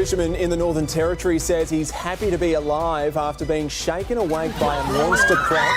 fisherman in the Northern Territory says he's happy to be alive after being shaken awake by a monster crab.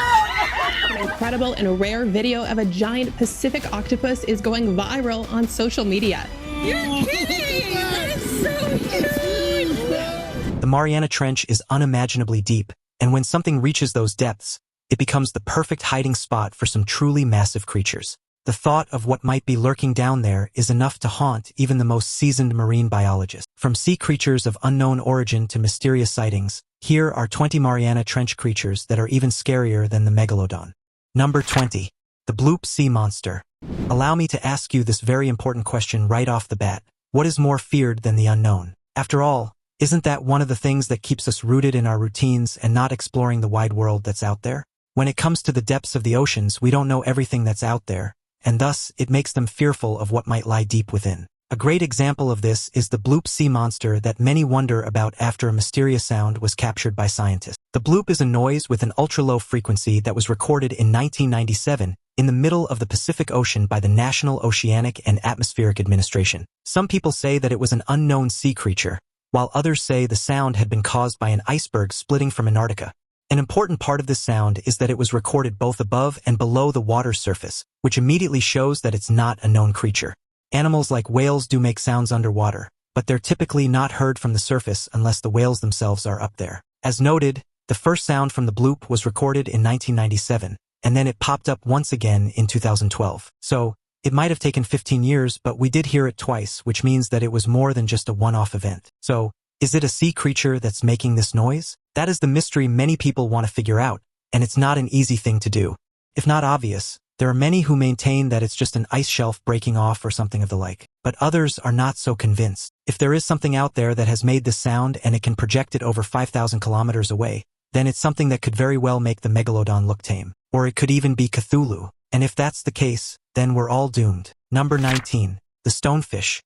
An incredible and rare video of a giant Pacific octopus is going viral on social media. You're kidding! That is so huge! The Mariana Trench is unimaginably deep, and when something reaches those depths, it becomes the perfect hiding spot for some truly massive creatures. The thought of what might be lurking down there is enough to haunt even the most seasoned marine biologists. From sea creatures of unknown origin to mysterious sightings, here are 20 Mariana Trench creatures that are even scarier than the Megalodon. Number 20. The bloop sea monster. Allow me to ask you this very important question right off the bat. What is more feared than the unknown? After all, isn't that one of the things that keeps us rooted in our routines and not exploring the wide world that's out there? When it comes to the depths of the oceans, we don't know everything that's out there, and thus it makes them fearful of what might lie deep within. A great example of this is the bloop sea monster that many wonder about after a mysterious sound was captured by scientists. The bloop is a noise with an ultra-low frequency that was recorded in 1997 in the middle of the Pacific Ocean by the National Oceanic and Atmospheric Administration. Some people say that it was an unknown sea creature, while others say the sound had been caused by an iceberg splitting from Antarctica. An important part of this sound is that it was recorded both above and below the water's surface, which immediately shows that it's not a known creature. Animals like whales do make sounds underwater, but they're typically not heard from the surface unless the whales themselves are up there. As noted, the first sound from the bloop was recorded in 1997, and then it popped up once again in 2012. So, it might have taken 15 years, but we did hear it twice, which means that it was more than just a one-off event. So, is it a sea creature that's making this noise? That is the mystery many people want to figure out, and it's not an easy thing to do. If not obvious, there are many who maintain that it's just an ice shelf breaking off or something of the like, but others are not so convinced. If there is something out there that has made this sound and it can project it over 5,000 kilometers away, then it's something that could very well make the Megalodon look tame. Or it could even be Cthulhu. And if that's the case, then we're all doomed. Number 19. The stonefish.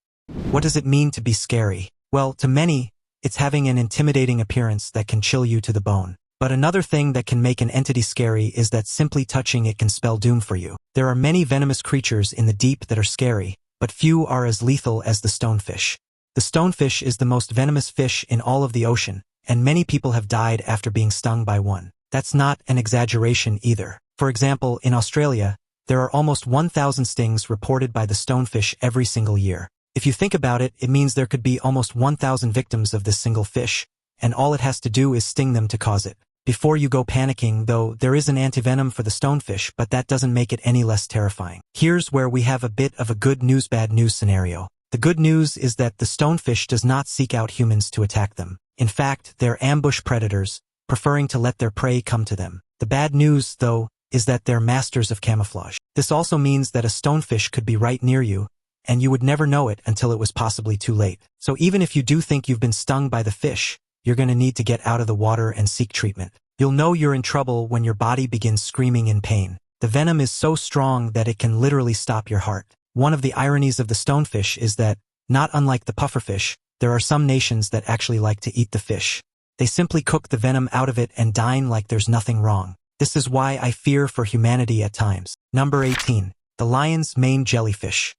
What does it mean to be scary? Well, to many, it's having an intimidating appearance that can chill you to the bone. But another thing that can make an entity scary is that simply touching it can spell doom for you. There are many venomous creatures in the deep that are scary, but few are as lethal as the stonefish. The stonefish is the most venomous fish in all of the ocean, and many people have died after being stung by one. That's not an exaggeration either. For example, in Australia, there are almost 1,000 stings reported by the stonefish every single year. If you think about it, it means there could be almost 1,000 victims of this single fish, and all it has to do is sting them to cause it. Before you go panicking, though, there is an antivenom for the stonefish, but that doesn't make it any less terrifying. Here's where we have a bit of a good news, bad news scenario. The good news is that the stonefish does not seek out humans to attack them. In fact, they're ambush predators, preferring to let their prey come to them. The bad news, though, is that they're masters of camouflage. This also means that a stonefish could be right near you, and you would never know it until it was possibly too late. So even if you do think you've been stung by the fish, you're going to need to get out of the water and seek treatment. You'll know you're in trouble when your body begins screaming in pain. The venom is so strong that it can literally stop your heart. One of the ironies of the stonefish is that, not unlike the pufferfish, there are some nations that actually like to eat the fish. They simply cook the venom out of it and dine like there's nothing wrong. This is why I fear for humanity at times. Number 18. The lion's mane jellyfish.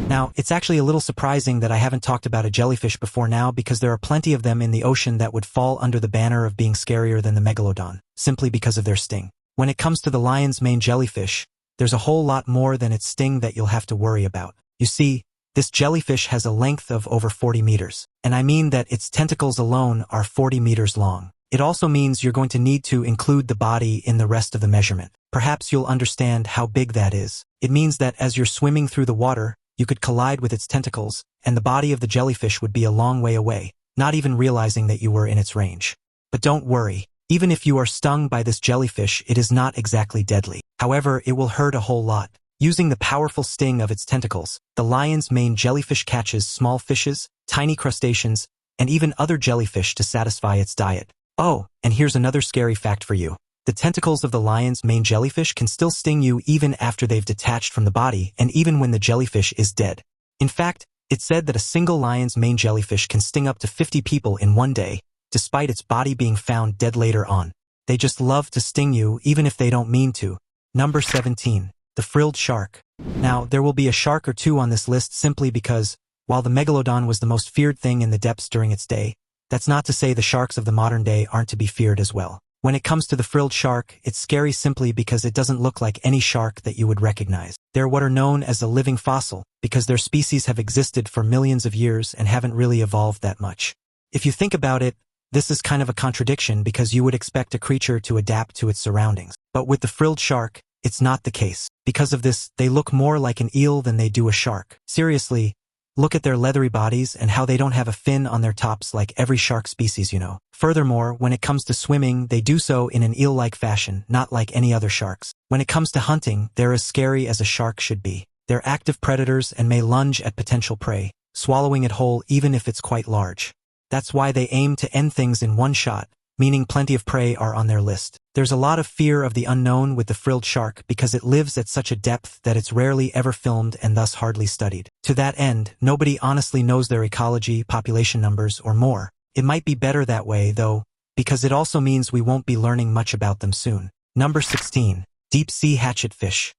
Now, it's actually a little surprising that I haven't talked about a jellyfish before now because there are plenty of them in the ocean that would fall under the banner of being scarier than the Megalodon, simply because of their sting. When it comes to the lion's mane jellyfish, there's a whole lot more than its sting that you'll have to worry about. You see, this jellyfish has a length of over 40 meters, and I mean that its tentacles alone are 40 meters long. It also means you're going to need to include the body in the rest of the measurement. Perhaps you'll understand how big that is. It means that as you're swimming through the water, you could collide with its tentacles, and the body of the jellyfish would be a long way away, not even realizing that you were in its range. But don't worry, even if you are stung by this jellyfish, it is not exactly deadly. However, it will hurt a whole lot. Using the powerful sting of its tentacles, the lion's mane jellyfish catches small fishes, tiny crustaceans, and even other jellyfish to satisfy its diet. Oh, and here's another scary fact for you. The tentacles of the lion's mane jellyfish can still sting you even after they've detached from the body and even when the jellyfish is dead. In fact, it's said that a single lion's mane jellyfish can sting up to 50 people in one day, despite its body being found dead later on. They just love to sting you even if they don't mean to. Number 17. The frilled shark. Now, there will be a shark or two on this list simply because, While the Megalodon was the most feared thing in the depths during its day, that's not to say the sharks of the modern day aren't to be feared as well. When it comes to the frilled shark, it's scary simply because it doesn't look like any shark that you would recognize. They're what are known as a living fossil, because their species have existed for millions of years and haven't really evolved that much. If you think about it, this is kind of a contradiction because you would expect a creature to adapt to its surroundings. But with the frilled shark, it's not the case. Because of this, they look more like an eel than they do a shark. Seriously, look at their leathery bodies and how they don't have a fin on their tops like every shark species you know. Furthermore, when it comes to swimming, they do so in an eel-like fashion, not like any other sharks. When it comes to hunting, they're as scary as a shark should be. They're active predators and may lunge at potential prey, swallowing it whole even if it's quite large. That's why they aim to end things in one shot, meaning plenty of prey are on their list. There's a lot of fear of the unknown with the frilled shark because it lives at such a depth that it's rarely ever filmed and thus hardly studied. To that end, nobody honestly knows their ecology, population numbers, or more. It might be better that way, though, because it also means we won't be learning much about them soon. Number 16. Deep-sea hatchetfish.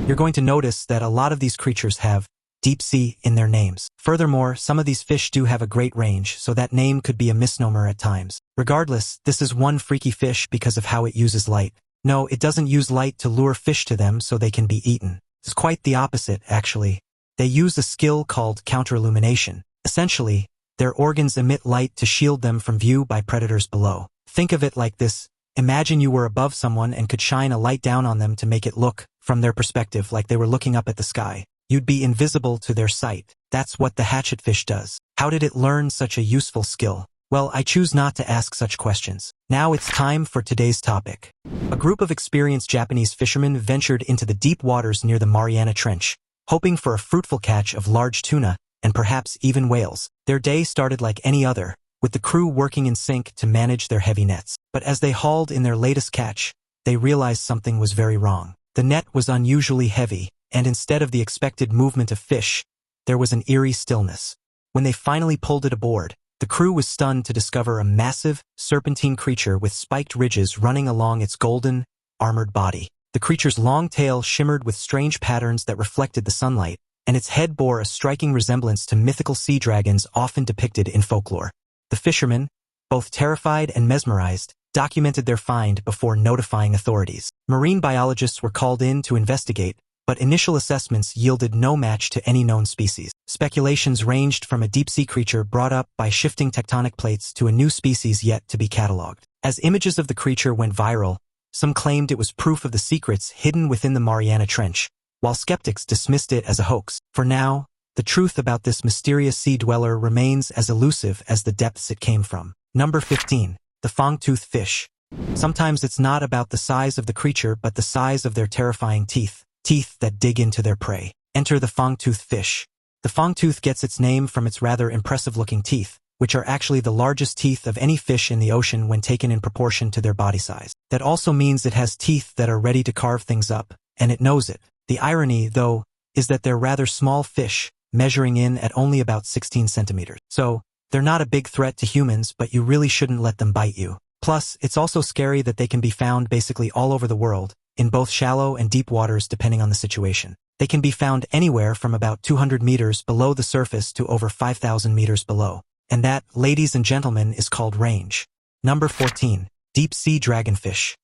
You're going to notice that a lot of these creatures have deep sea in their names. Furthermore, some of these fish do have a great range, so that name could be a misnomer at times. Regardless, this is one freaky fish because of how it uses light. No, it doesn't use light to lure fish to them so they can be eaten. It's quite the opposite, actually. They use a skill called counter-illumination. Essentially, their organs emit light to shield them from view by predators below. Think of it like this. Imagine you were above someone and could shine a light down on them to make it look, from their perspective, like they were looking up at the sky. You'd be invisible to their sight. That's what the hatchetfish does. How did it learn such a useful skill? Well, I choose not to ask such questions. Now it's time for today's topic. A group of experienced Japanese fishermen ventured into the deep waters near the Mariana Trench, hoping for a fruitful catch of large tuna and perhaps even whales. Their day started like any other, with the crew working in sync to manage their heavy nets. But as they hauled in their latest catch, they realized something was very wrong. The net was unusually heavy, and instead of the expected movement of fish, there was an eerie stillness. When they finally pulled it aboard, the crew was stunned to discover a massive, serpentine creature with spiked ridges running along its golden, armored body. The creature's long tail shimmered with strange patterns that reflected the sunlight, and its head bore a striking resemblance to mythical sea dragons often depicted in folklore. The fishermen, both terrified and mesmerized, documented their find before notifying authorities. Marine biologists were called in to investigate, but initial assessments yielded no match to any known species. Speculations ranged from a deep-sea creature brought up by shifting tectonic plates to a new species yet to be catalogued. As images of the creature went viral, some claimed it was proof of the secrets hidden within the Mariana Trench, while skeptics dismissed it as a hoax. For now, the truth about this mysterious sea dweller remains as elusive as the depths it came from. Number 15. The Fangtooth fish. Sometimes it's not about the size of the creature but the size of their terrifying teeth. Teeth that dig into their prey. Enter the Fangtooth fish. The Fangtooth gets its name from its rather impressive-looking teeth, which are actually the largest teeth of any fish in the ocean when taken in proportion to their body size. That also means it has teeth that are ready to carve things up, and it knows it. The irony, though, is that they're rather small fish, measuring in at only about 16 centimeters. So, they're not a big threat to humans, but you really shouldn't let them bite you. Plus, it's also scary that they can be found basically all over the world, in both shallow and deep waters depending on the situation. They can be found anywhere from about 200 meters below the surface to over 5,000 meters below. And that, ladies and gentlemen, is called range. Number 14. Deep-sea dragonfish.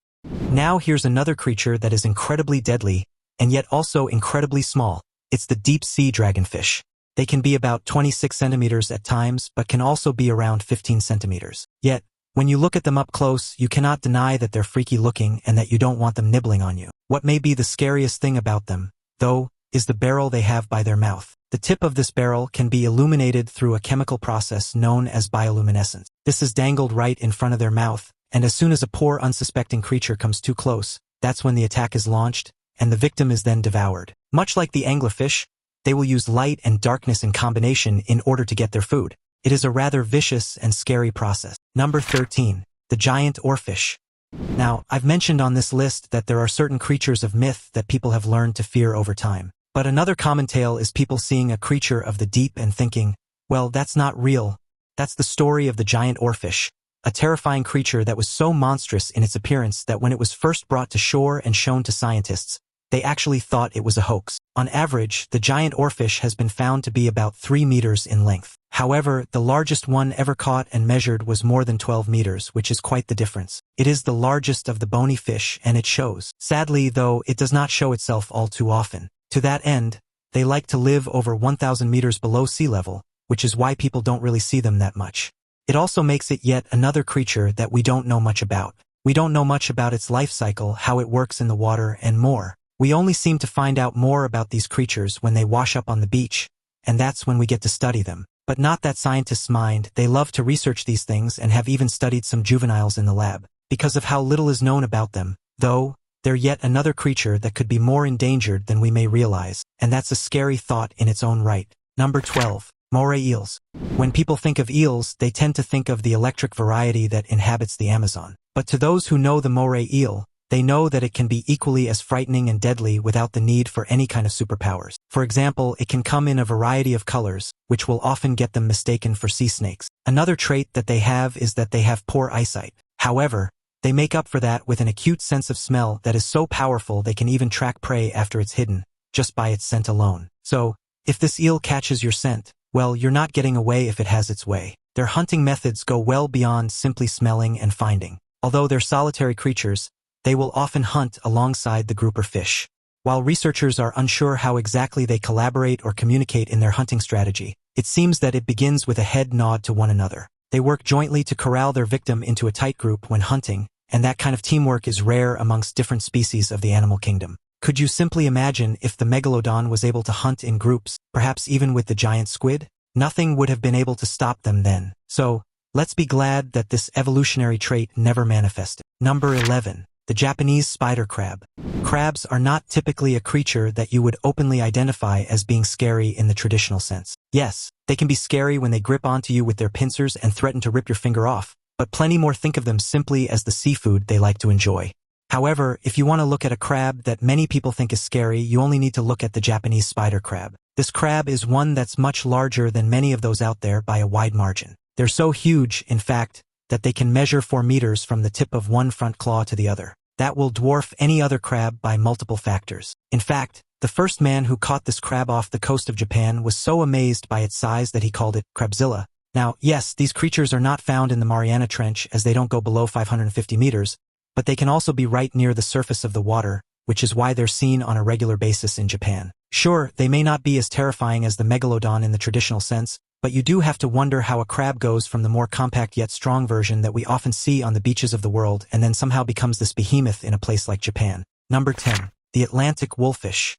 Now here's another creature that is incredibly deadly, and yet also incredibly small. It's the deep-sea dragonfish. They can be about 26 centimeters at times, but can also be around 15 centimeters. Yet, when you look at them up close, you cannot deny that they're freaky looking and that you don't want them nibbling on you. What may be the scariest thing about them, though, is the barrel they have by their mouth. The tip of this barrel can be illuminated through a chemical process known as bioluminescent. This is dangled right in front of their mouth, and as soon as a poor unsuspecting creature comes too close, that's when the attack is launched, and the victim is then devoured. Much like the anglerfish, they will use light and darkness in combination in order to get their food. It is a rather vicious and scary process. Number 13. The giant oarfish. Now, I've mentioned on this list that there are certain creatures of myth that people have learned to fear over time. But another common tale is people seeing a creature of the deep and thinking, well, that's not real. That's the story of the giant oarfish, a terrifying creature that was so monstrous in its appearance that when it was first brought to shore and shown to scientists, They actually thought it was a hoax. On average, the giant oarfish has been found to be about 3 meters in length. However, the largest one ever caught and measured was more than 12 meters, which is quite the difference. It is the largest of the bony fish, and it shows. Sadly, though, it does not show itself all too often. To that end, they like to live over 1,000 meters below sea level, which is why people don't really see them that much. It also makes it yet another creature that we don't know much about. We don't know much about its life cycle, how it works in the water, and more. We only seem to find out more about these creatures when they wash up on the beach, and that's when we get to study them. But not that scientists mind. They love to research these things and have even studied some juveniles in the lab. Because of how little is known about them, though, they're yet another creature that could be more endangered than we may realize, and that's a scary thought in its own right. Number 12. Moray eels. When people think of eels, they tend to think of the electric variety that inhabits the Amazon. But to those who know the Moray eel, they know that it can be equally as frightening and deadly without the need for any kind of superpowers. For example, it can come in a variety of colors, which will often get them mistaken for sea snakes. Another trait that they have is that they have poor eyesight. However, they make up for that with an acute sense of smell that is so powerful they can even track prey after it's hidden, just by its scent alone. So, if this eel catches your scent, well, you're not getting away if it has its way. Their hunting methods go well beyond simply smelling and finding. Although they're solitary creatures, they will often hunt alongside the grouper fish. While researchers are unsure how exactly they collaborate or communicate in their hunting strategy, it seems that it begins with a head nod to one another. They work jointly to corral their victim into a tight group when hunting, and that kind of teamwork is rare amongst different species of the animal kingdom. Could you simply imagine if the Megalodon was able to hunt in groups, perhaps even with the giant squid? Nothing would have been able to stop them then. So, let's be glad that this evolutionary trait never manifested. Number 11. The Japanese spider crab. Crabs are not typically a creature that you would openly identify as being scary in the traditional sense. Yes, they can be scary when they grip onto you with their pincers and threaten to rip your finger off, but plenty more think of them simply as the seafood they like to enjoy. However, if you want to look at a crab that many people think is scary, you only need to look at the Japanese spider crab. This crab is one that's much larger than many of those out there by a wide margin. They're so huge, in fact, that they can measure 4 meters from the tip of one front claw to the other. That will dwarf any other crab by multiple factors. In fact, the first man who caught this crab off the coast of Japan was so amazed by its size that he called it Crabzilla. Now, yes, these creatures are not found in the Mariana Trench as they don't go below 550 meters, but they can also be right near the surface of the water, which is why they're seen on a regular basis in Japan. Sure, they may not be as terrifying as the Megalodon in the traditional sense, but you do have to wonder how a crab goes from the more compact yet strong version that we often see on the beaches of the world and then somehow becomes this behemoth in a place like Japan. Number 10. The Atlantic wolfish.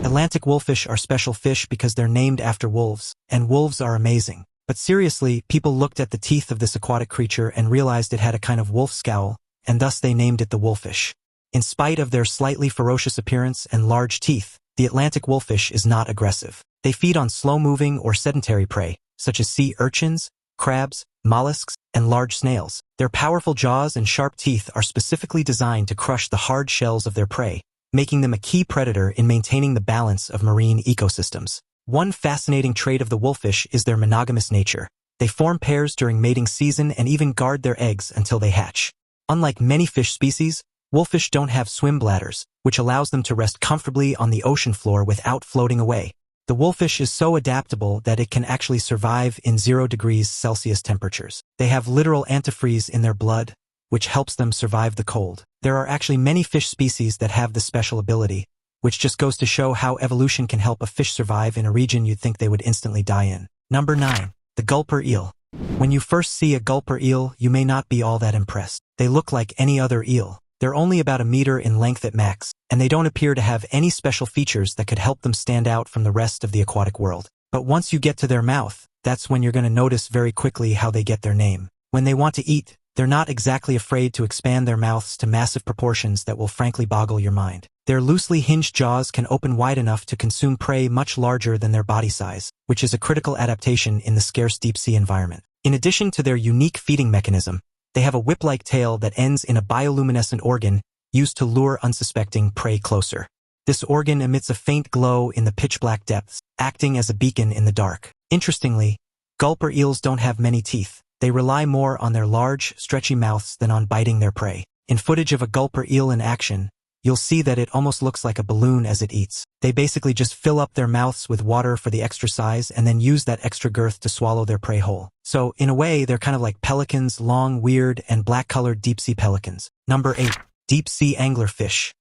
Atlantic wolfish are special fish because they're named after wolves, and wolves are amazing. But seriously, people looked at the teeth of this aquatic creature and realized it had a kind of wolf scowl, and thus they named it the wolfish. In spite of their slightly ferocious appearance and large teeth, the Atlantic wolfish is not aggressive. They feed on slow-moving or sedentary prey, such as sea urchins, crabs, mollusks, and large snails. Their powerful jaws and sharp teeth are specifically designed to crush the hard shells of their prey, making them a key predator in maintaining the balance of marine ecosystems. One fascinating trait of the wolfish is their monogamous nature. They form pairs during mating season and even guard their eggs until they hatch. Unlike many fish species, wolfish don't have swim bladders, which allows them to rest comfortably on the ocean floor without floating away. The wolfish is so adaptable that it can actually survive in 0 degrees Celsius temperatures. They have literal antifreeze in their blood, which helps them survive the cold. There are actually many fish species that have this special ability, which just goes to show how evolution can help a fish survive in a region you'd think they would instantly die in. Number 9. The gulper eel. When you first see a gulper eel, you may not be all that impressed. They look like any other eel. They're only about a meter in length at max, and they don't appear to have any special features that could help them stand out from the rest of the aquatic world. But once you get to their mouth, that's when you're going to notice very quickly how they get their name. When they want to eat, they're not exactly afraid to expand their mouths to massive proportions that will frankly boggle your mind. Their loosely hinged jaws can open wide enough to consume prey much larger than their body size, which is a critical adaptation in the scarce deep-sea environment. In addition to their unique feeding mechanism, they have a whip-like tail that ends in a bioluminescent organ used to lure unsuspecting prey closer. This organ emits a faint glow in the pitch-black depths, acting as a beacon in the dark. Interestingly, gulper eels don't have many teeth. They rely more on their large, stretchy mouths than on biting their prey. In footage of a gulper eel in action, you'll see that it almost looks like a balloon as it eats. They basically just fill up their mouths with water for the extra size and then use that extra girth to swallow their prey whole. So, in a way, they're kind of like pelicans, long, weird, and black-colored deep-sea pelicans. Number 8. Deep-sea anglerfish.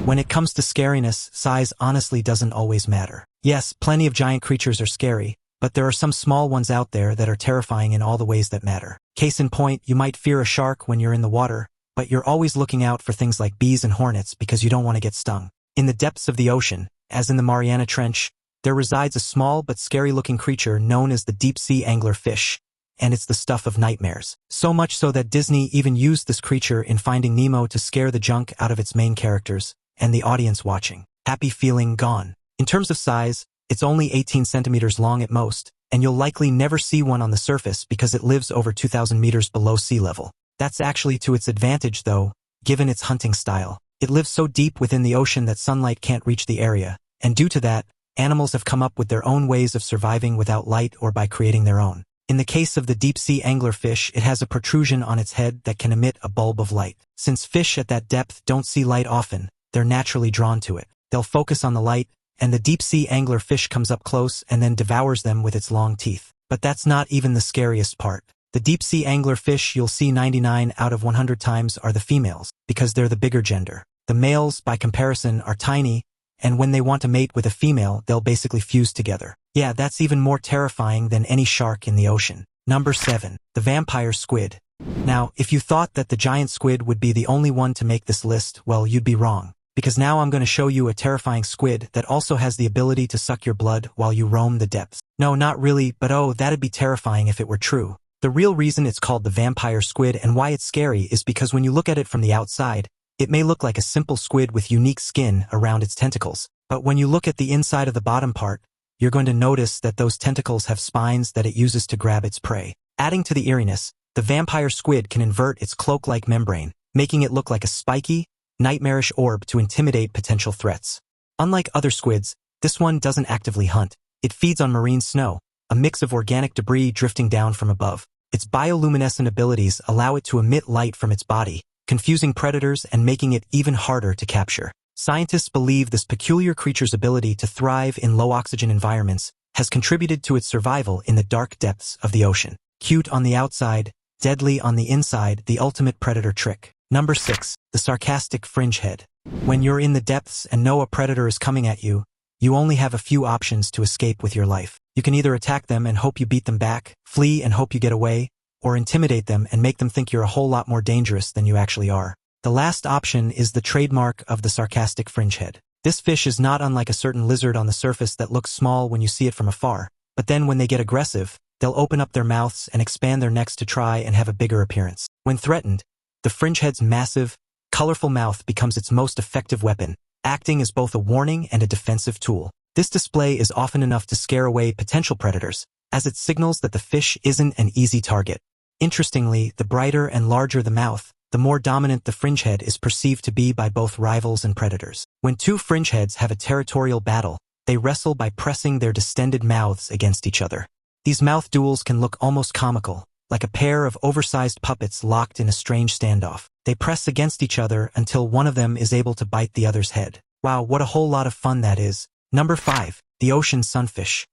When it comes to scariness, size honestly doesn't always matter. Yes, plenty of giant creatures are scary, but there are some small ones out there that are terrifying in all the ways that matter. Case in point, you might fear a shark when you're in the water, but you're always looking out for things like bees and hornets because you don't want to get stung. In the depths of the ocean, as in the Mariana Trench, there resides a small but scary-looking creature known as the deep-sea anglerfish, and it's the stuff of nightmares. So much so that Disney even used this creature in Finding Nemo to scare the junk out of its main characters, and the audience watching. Happy feeling gone. In terms of size, it's only 18 centimeters long at most, and you'll likely never see one on the surface because it lives over 2,000 meters below sea level. That's actually to its advantage though, given its hunting style. It lives so deep within the ocean that sunlight can't reach the area, and due to that, animals have come up with their own ways of surviving without light or by creating their own. In the case of the deep-sea anglerfish, it has a protrusion on its head that can emit a bulb of light. Since fish at that depth don't see light often, they're naturally drawn to it. They'll focus on the light, and the deep-sea anglerfish comes up close and then devours them with its long teeth. But that's not even the scariest part. The deep-sea anglerfish you'll see 99 out of 100 times are the females, because they're the bigger gender. The males, by comparison, are tiny, and when they want to mate with a female, they'll basically fuse together. Yeah, that's even more terrifying than any shark in the ocean. Number 7. The vampire squid. Now, if you thought that the giant squid would be the only one to make this list, well, you'd be wrong. Because now I'm going to show you a terrifying squid that also has the ability to suck your blood while you roam the depths. No, not really, but oh, that'd be terrifying if it were true. The real reason it's called the vampire squid and why it's scary is because when you look at it from the outside, it may look like a simple squid with unique skin around its tentacles. But when you look at the inside of the bottom part, you're going to notice that those tentacles have spines that it uses to grab its prey. Adding to the eeriness, the vampire squid can invert its cloak-like membrane, making it look like a spiky, nightmarish orb to intimidate potential threats. Unlike other squids, this one doesn't actively hunt. It feeds on marine snow, a mix of organic debris drifting down from above. Its bioluminescent abilities allow it to emit light from its body, confusing predators and making it even harder to capture. Scientists believe this peculiar creature's ability to thrive in low-oxygen environments has contributed to its survival in the dark depths of the ocean. Cute on the outside, deadly on the inside, the ultimate predator trick. Number 6. The sarcastic fringehead. When you're in the depths and know a predator is coming at you, you only have a few options to escape with your life. You can either attack them and hope you beat them back, flee and hope you get away, or intimidate them and make them think you're a whole lot more dangerous than you actually are. The last option is the trademark of the sarcastic fringehead. This fish is not unlike a certain lizard on the surface that looks small when you see it from afar, but then when they get aggressive, they'll open up their mouths and expand their necks to try and have a bigger appearance. When threatened, the fringehead's massive, colorful mouth becomes its most effective weapon, acting as both a warning and a defensive tool. This display is often enough to scare away potential predators, as it signals that the fish isn't an easy target. Interestingly, the brighter and larger the mouth, the more dominant the fringehead is perceived to be by both rivals and predators. When two fringeheads have a territorial battle, they wrestle by pressing their distended mouths against each other. These mouth duels can look almost comical, like a pair of oversized puppets locked in a strange standoff. They press against each other until one of them is able to bite the other's head. Wow, what a whole lot of fun that is. Number 5. The ocean sunfish.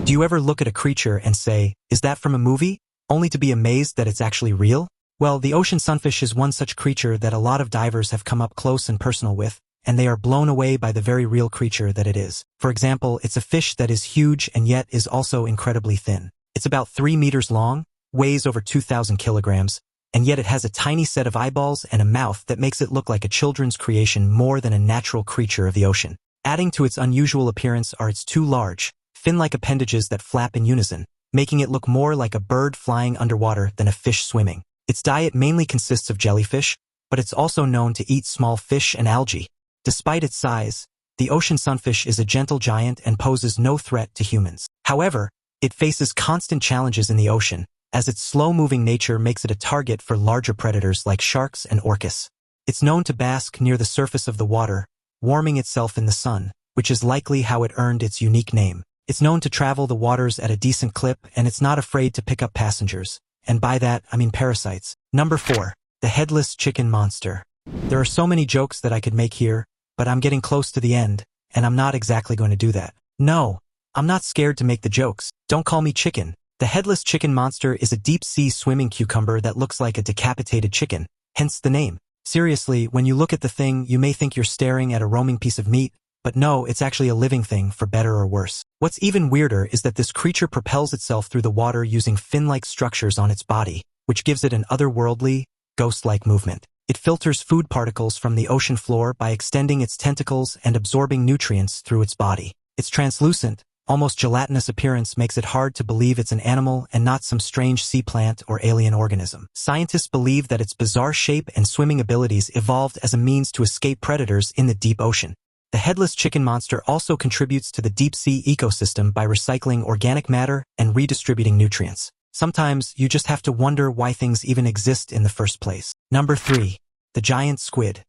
Do you ever look at a creature and say, is that from a movie? Only to be amazed that it's actually real? Well, the ocean sunfish is one such creature that a lot of divers have come up close and personal with, and they are blown away by the very real creature that it is. For example, it's a fish that is huge and yet is also incredibly thin. It's about 3 meters long, weighs over 2,000 kilograms, and yet it has a tiny set of eyeballs and a mouth that makes it look like a children's creation more than a natural creature of the ocean. Adding to its unusual appearance are its two large, fin-like appendages that flap in unison, making it look more like a bird flying underwater than a fish swimming. Its diet mainly consists of jellyfish, but it's also known to eat small fish and algae. Despite its size, the ocean sunfish is a gentle giant and poses no threat to humans. However, it faces constant challenges in the ocean, as its slow-moving nature makes it a target for larger predators like sharks and orcas. It's known to bask near the surface of the water, warming itself in the sun, which is likely how it earned its unique name. It's known to travel the waters at a decent clip, and it's not afraid to pick up passengers. And by that, I mean parasites. Number 4. The headless chicken monster. There are so many jokes that I could make here, but I'm getting close to the end, and I'm not exactly going to do that. No, I'm not scared to make the jokes. Don't call me chicken. The headless chicken monster is a deep-sea swimming cucumber that looks like a decapitated chicken, hence the name. Seriously, when you look at the thing, you may think you're staring at a roaming piece of meat, but no, it's actually a living thing, for better or worse. What's even weirder is that this creature propels itself through the water using fin-like structures on its body, which gives it an otherworldly, ghost-like movement. It filters food particles from the ocean floor by extending its tentacles and absorbing nutrients through its body. Its translucent, almost gelatinous appearance makes it hard to believe it's an animal and not some strange sea plant or alien organism. Scientists believe that its bizarre shape and swimming abilities evolved as a means to escape predators in the deep ocean. The headless chicken monster also contributes to the deep-sea ecosystem by recycling organic matter and redistributing nutrients. Sometimes you just have to wonder why things even exist in the first place. Number 3. The giant squid.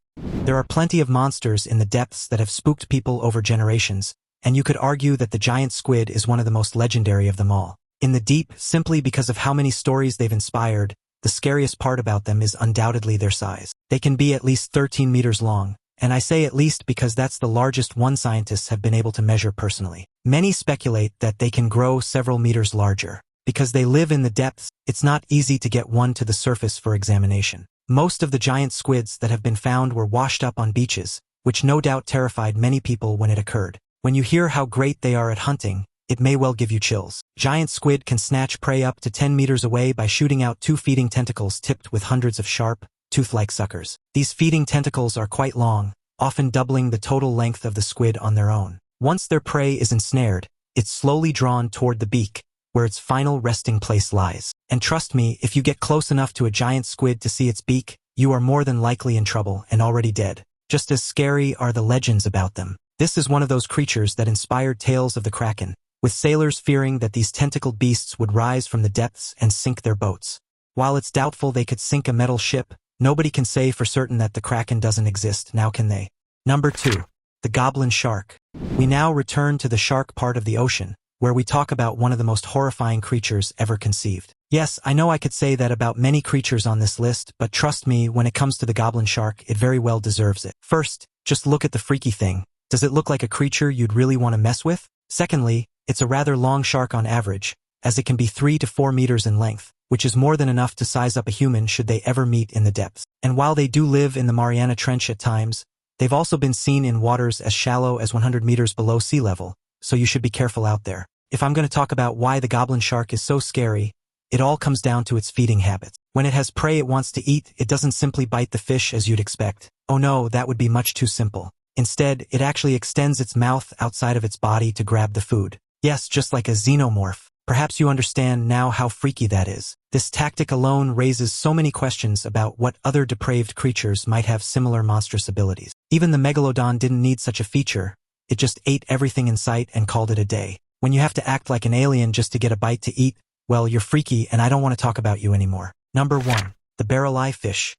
There are plenty of monsters in the depths that have spooked people over generations, and you could argue that the giant squid is one of the most legendary of them all. In the deep, simply because of how many stories they've inspired, the scariest part about them is undoubtedly their size. They can be at least 13 meters long, and I say at least because that's the largest one scientists have been able to measure personally. Many speculate that they can grow several meters larger. Because they live in the depths, it's not easy to get one to the surface for examination. Most of the giant squids that have been found were washed up on beaches, which no doubt terrified many people when it occurred. When you hear how great they are at hunting, it may well give you chills. Giant squid can snatch prey up to 10 meters away by shooting out 2 feeding tentacles tipped with hundreds of sharp, tooth-like suckers. These feeding tentacles are quite long, often doubling the total length of the squid on their own. Once their prey is ensnared, it's slowly drawn toward the beak, where its final resting place lies. And trust me, if you get close enough to a giant squid to see its beak, you are more than likely in trouble and already dead. Just as scary are the legends about them. This is one of those creatures that inspired tales of the Kraken, with sailors fearing that these tentacled beasts would rise from the depths and sink their boats. While it's doubtful they could sink a metal ship, nobody can say for certain that the Kraken doesn't exist, now can they? Number 2. The Goblin Shark. We now return to the shark part of the ocean, where we talk about one of the most horrifying creatures ever conceived. Yes, I know I could say that about many creatures on this list, but trust me, when it comes to the goblin shark, it very well deserves it. First, just look at the freaky thing. Does it look like a creature you'd really want to mess with? Secondly, it's a rather long shark on average, as it can be 3 to 4 meters in length, which is more than enough to size up a human should they ever meet in the depths. And while they do live in the Mariana Trench at times, they've also been seen in waters as shallow as 100 meters below sea level, so you should be careful out there. If I'm going to talk about why the goblin shark is so scary, it all comes down to its feeding habits. When it has prey it wants to eat, it doesn't simply bite the fish as you'd expect. Oh no, that would be much too simple. Instead, it actually extends its mouth outside of its body to grab the food. Yes, just like a xenomorph. Perhaps you understand now how freaky that is. This tactic alone raises so many questions about what other depraved creatures might have similar monstrous abilities. Even the Megalodon didn't need such a feature. It just ate everything in sight and called it a day. When you have to act like an alien just to get a bite to eat, well, you're freaky and I don't want to talk about you anymore. Number 1. The barrel-eye fish.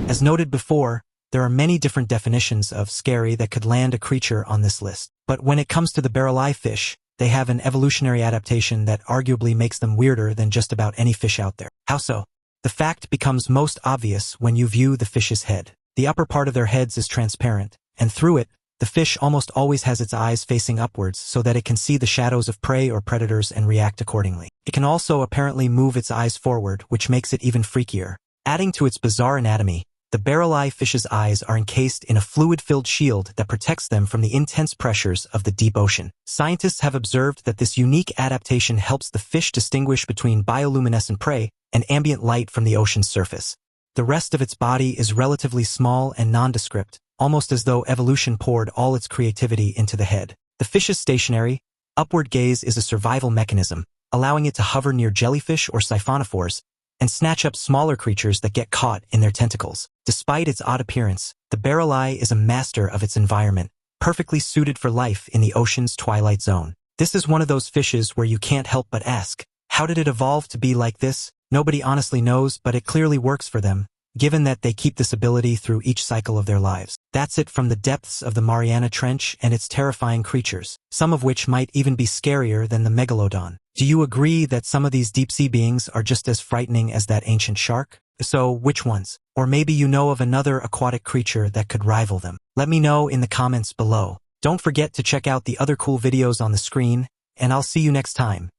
As noted before, there are many different definitions of scary that could land a creature on this list. But when it comes to the barrel-eye fish, they have an evolutionary adaptation that arguably makes them weirder than just about any fish out there. How so? The fact becomes most obvious when you view the fish's head. The upper part of their heads is transparent, and through it, the fish almost always has its eyes facing upwards so that it can see the shadows of prey or predators and react accordingly. It can also apparently move its eyes forward, which makes it even freakier. Adding to its bizarre anatomy, the barrel-eye fish's eyes are encased in a fluid-filled shield that protects them from the intense pressures of the deep ocean. Scientists have observed that this unique adaptation helps the fish distinguish between bioluminescent prey and ambient light from the ocean's surface. The rest of its body is relatively small and nondescript, almost as though evolution poured all its creativity into the head. The fish's stationary, upward gaze is a survival mechanism, allowing it to hover near jellyfish or siphonophores and snatch up smaller creatures that get caught in their tentacles. Despite its odd appearance, the barrel eye is a master of its environment, perfectly suited for life in the ocean's twilight zone. This is one of those fishes where you can't help but ask, how did it evolve to be like this? Nobody honestly knows, but it clearly works for them, given that they keep this ability through each cycle of their lives. That's it from the depths of the Mariana Trench and its terrifying creatures, some of which might even be scarier than the Megalodon. Do you agree that some of these deep-sea beings are just as frightening as that ancient shark? So, which ones? Or maybe you know of another aquatic creature that could rival them. Let me know in the comments below. Don't forget to check out the other cool videos on the screen, and I'll see you next time.